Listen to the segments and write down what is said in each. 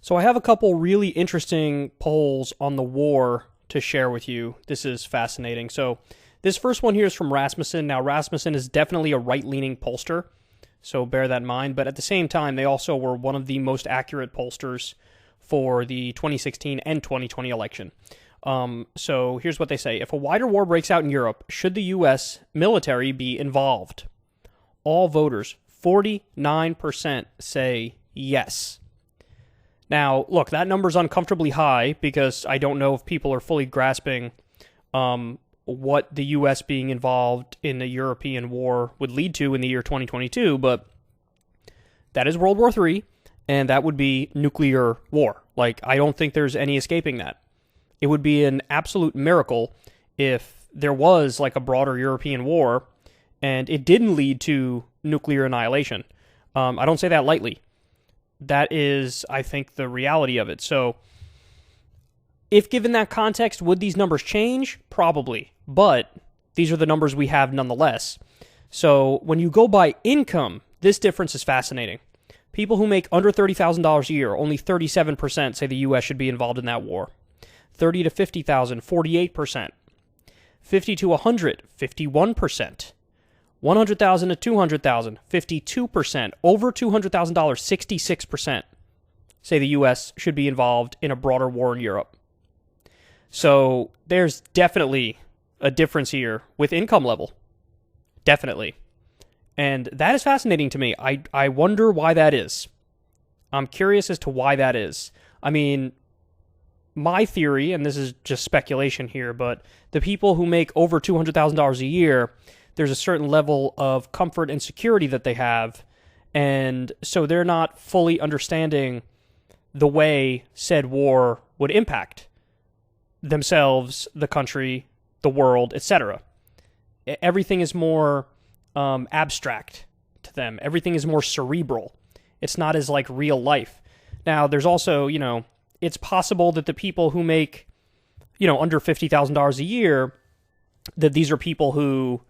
So I have a couple really interesting polls on the war to share with you. This is fascinating. So this first one here is from Rasmussen. Now, Rasmussen is definitely a right-leaning pollster, so bear that in mind. But at the same time, they also were one of the most accurate pollsters for the 2016 and 2020 election. So here's what they say. If a wider war breaks out in Europe, should the U.S. military be involved? All voters, 49%, say yes. Now, look, that number's uncomfortably high because I don't know if people are fully grasping what the U.S. being involved in a European war would lead to in the year 2022, but that is World War III, and that would be nuclear war. Like, I don't think there's any escaping that. It would be an absolute miracle if there was, like, a broader European war, and it didn't lead to nuclear annihilation. I don't say that lightly. That is, I think, the reality of it. So, if given that context, would these numbers change? Probably. But these are the numbers we have nonetheless. So, when you go by income, this difference is fascinating. People who make under $30,000 a year, only 37% say the U.S. should be involved in that war. 30 to 50,000, 48%. 50 to 100, 51%. 100,000 to 200,000, 52%. Over $200,000, 66% say the U.S. should be involved in a broader war in Europe. So there's definitely a difference here with income level. Definitely. And that is fascinating to me. I wonder why that is. I'm curious as to why that is. I mean, my theory, and this is just speculation here, but the people who make over $200,000 a year, there's a certain level of comfort and security that they have, and so they're not fully understanding the way said war would impact themselves, the country, the world, etc. Everything is more abstract to them. Everything is more cerebral. It's not as like real life. Now, there's also, it's possible that the people who make, under $50,000 a year, that these are people who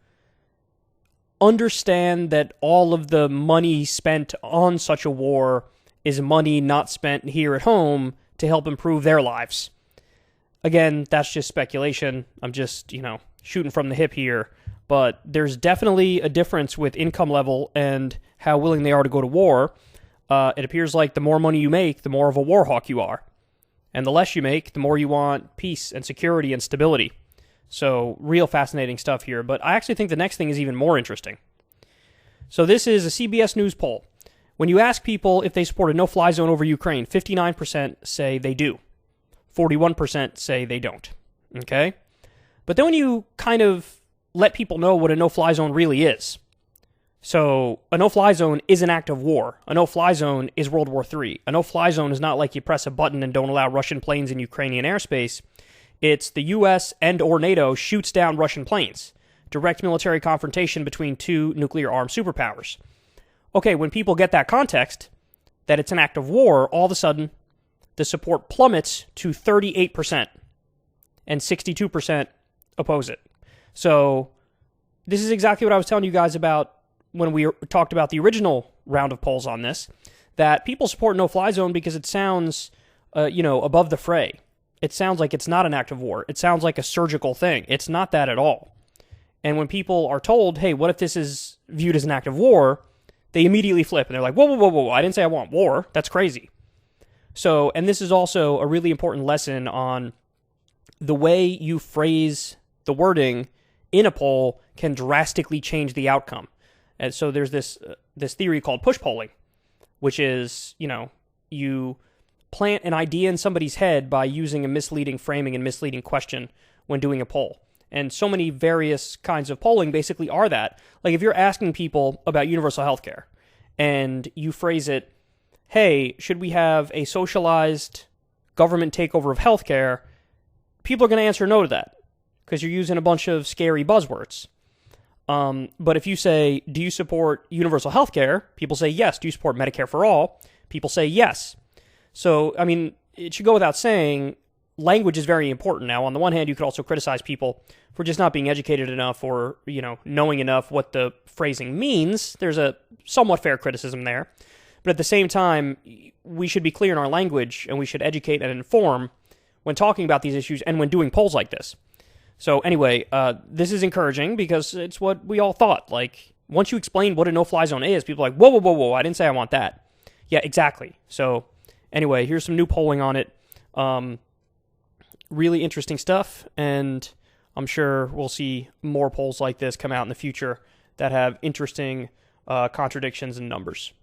understand that all of the money spent on such a war is money not spent here at home to help improve their lives. Again, that's just speculation. I'm just, shooting from the hip here. But there's definitely a difference with income level and how willing they are to go to war. It appears like the more money you make, the more of a war hawk you are. And the less you make, the more you want peace and security and stability. So, real fascinating stuff here. But I actually think the next thing is even more interesting. So this is a CBS News poll. When you ask people if they support a no-fly zone over Ukraine, 59% say they do. 41% say they don't. Okay? But then when you kind of let people know what a no-fly zone really is. So, a no-fly zone is an act of war. A no-fly zone is World War III. A no-fly zone is not like you press a button and don't allow Russian planes in Ukrainian airspace. It's the U.S. and or NATO shoots down Russian planes. Direct military confrontation between two nuclear-armed superpowers. Okay, when people get that context, that it's an act of war, all of a sudden, the support plummets to 38%, and 62% oppose it. So, this is exactly what I was telling you guys about when we talked about the original round of polls on this, that people support no-fly zone because it sounds, above the fray. It sounds like it's not an act of war. It sounds like a surgical thing. It's not that at all. And when people are told, hey, what if this is viewed as an act of war, they immediately flip and they're like, whoa, I didn't say I want war. That's crazy. So, and this is also a really important lesson on the way you phrase the wording in a poll can drastically change the outcome. And so there's this theory called push polling, which is, you plant an idea in somebody's head by using a misleading framing and misleading question when doing a poll. And so many various kinds of polling basically are that. Like if you're asking people about universal health care and you phrase it, hey, should we have a socialized government takeover of healthcare? People are going to answer no to that because you're using a bunch of scary buzzwords. But if you say, do you support universal healthcare? People say yes. Do you support Medicare for all? People say yes. So, I mean, it should go without saying, language is very important. Now, on the one hand, you could also criticize people for just not being educated enough or, knowing enough what the phrasing means. There's a somewhat fair criticism there. But at the same time, we should be clear in our language, and we should educate and inform when talking about these issues and when doing polls like this. So anyway, this is encouraging because it's what we all thought. Like, once you explain what a no-fly zone is, people are like, whoa, I didn't say I want that. Yeah, exactly. So anyway, here's some new polling on it. Really interesting stuff, and I'm sure we'll see more polls like this come out in the future that have interesting contradictions in numbers.